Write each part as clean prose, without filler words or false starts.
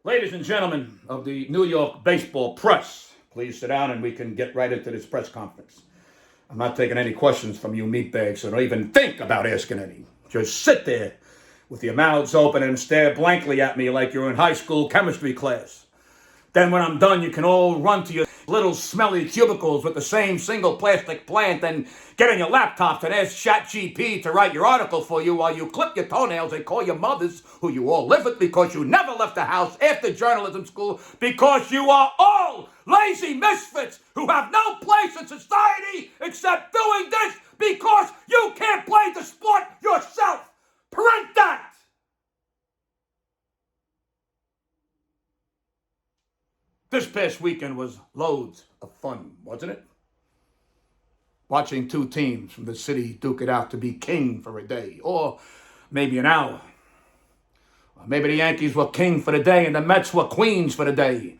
Ladies and gentlemen of the New York baseball press, please sit down and we can get right into this press conference. I'm not taking any questions from you meatbags, so don't even think about asking any. Just sit there with your mouths open and stare blankly at me like you're in high school chemistry class. Then when I'm done, you can all run to your little smelly cubicles with the same single plastic plant and get on your laptops and ask ChatGPT to write your article for you while you clip your toenails and call your mothers, who you all live with because you never left the house after journalism school, because you are all lazy misfits who have no place in society except doing this because you can't play the sport yourself. Print that! This past weekend was loads of fun, wasn't it? Watching two teams from the city duke it out to be king for a day, or maybe an hour. Or maybe the Yankees were king for the day and the Mets were queens for the day.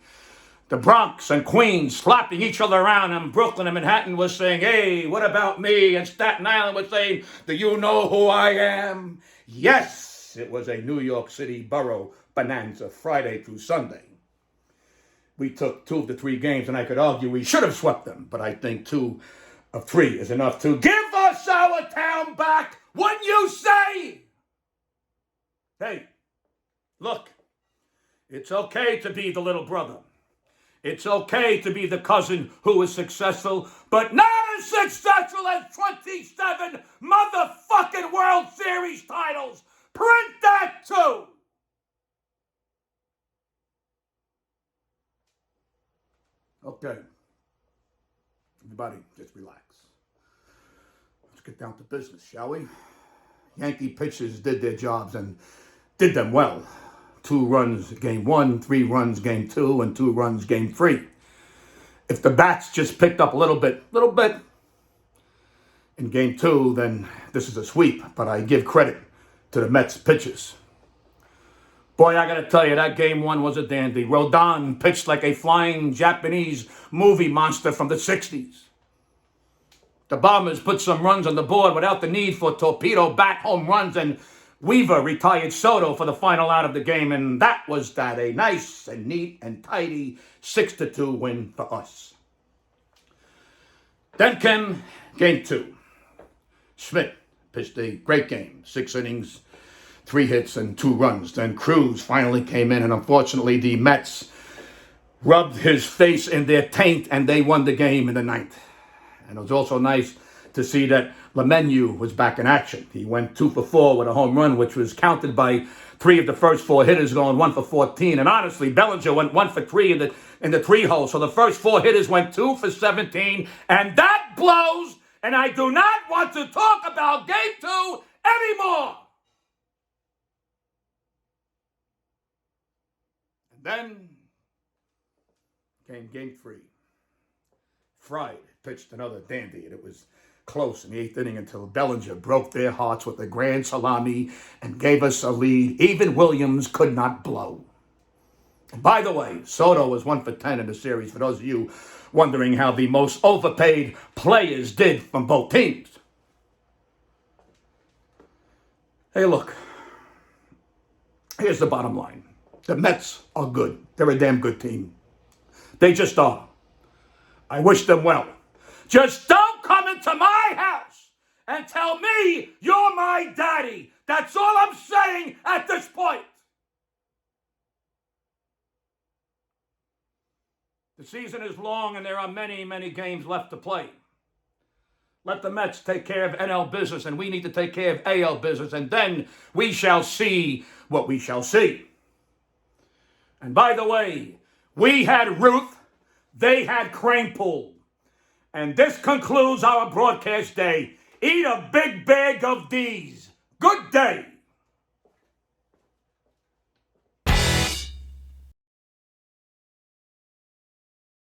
The Bronx and Queens slapping each other around, and Brooklyn and Manhattan was saying, "Hey, what about me?" And Staten Island was saying, "Do you know who I am?" Yes, it was a New York City borough bonanza Friday through Sunday. We took 2 of the 3 games, and I could argue we should have swept them, but I think 2 of 3 is enough to give us our town back, wouldn't you say? Hey, look, it's okay to be the little brother. It's okay to be the cousin who is successful, but not as successful as 27 motherfucking World Series titles. Print that too! Okay. Everybody, just relax. Let's get down to business, shall we? Yankee pitchers did their jobs and did them well. 2 runs game 1, 3 runs game 2, and 2 runs game 3. If the bats just picked up a little bit in game 2, then this is a sweep. But I give credit to the Mets pitchers. Boy, I gotta tell you, that game 1 was a dandy. Rodon pitched like a flying Japanese movie monster from the 60s. The Bombers put some runs on the board without the need for torpedo bat home runs, and Weaver retired Soto for the final out of the game, and that was that. A nice and neat and tidy 6-2 win for us. Then came game 2. Schmidt pitched a great game, 6 innings, 3 hits and 2 runs. Then Cruz finally came in, and unfortunately the Mets rubbed his face in their taint, and they won the game in the 9th. And it was also nice to see that LeMahieu was back in action. He went 2 for 4 with a home run, which was counted by 3 of the first 4 hitters going 1 for 14. And honestly, Bellinger went 1 for 3 in the 3 hole. So the first 4 hitters went 2 for 17, and that blows. And I do not want to talk about game 2 anymore. Then came game 3. Fried pitched another dandy, and it was close in the 8th inning until Bellinger broke their hearts with a grand salami and gave us a lead even Williams could not blow. And by the way, Soto was 1 for 10 in the series, for those of you wondering how the most overpaid players did from both teams. Hey, look, here's the bottom line. The Mets are good. They're a damn good team. They just are. I wish them well. Just don't come into my house and tell me you're my daddy. That's all I'm saying at this point. The season is long and there are many, many games left to play. Let the Mets take care of NL business, and we need to take care of AL business, and then we shall see what we shall see. And by the way, we had Ruth, they had Kranepool. And this concludes our broadcast day. Eat a big bag of these. Good day.